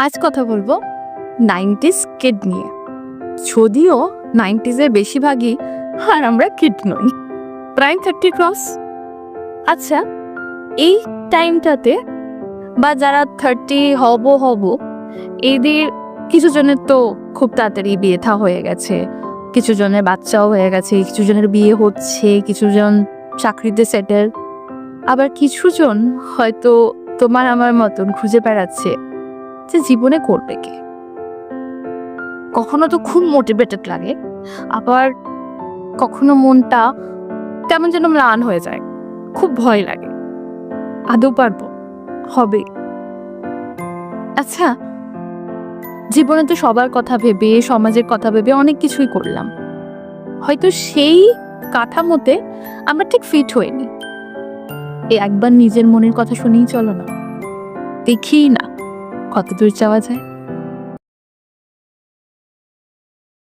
আজ কথা বলবো 90s কিড নিয়ে। যদিও 90s-এর বেশিরভাগই আর আমরা কিড নই, প্রাইম 30 ক্রস। আচ্ছা, এই টাইমটাতে বা যারা 30 হব এদের কিছু জনের তো খুব তাড়াতাড়ি বিয়ে থা হয়ে গেছে, কিছু জনের বাচ্চাও হয়ে গেছে, কিছু জনের বিয়ে হচ্ছে, কিছু জন চাকরিতে সেটেল, আবার কিছু জন হয়তো তোমার আমার মতন খুঁজে বেড়াচ্ছে যে জীবনে করবে কি। কখনো তো খুব মোটিভেটেড লাগে, আবার কখনো মনটা কেমন যেন ম্লান হয়ে যায়, খুব ভয় লাগে আদৌ পারবো, হবে। আচ্ছা, জীবনে তো সবার কথা ভেবে, সমাজের কথা ভেবে অনেক কিছুই করলাম, হয়তো সেই কাঠামোতে আমরা ঠিক ফিট হইনি। একবার নিজের মনের কথা শুনেই চলো না, দেখি না কত দূর যাওয়া যায়।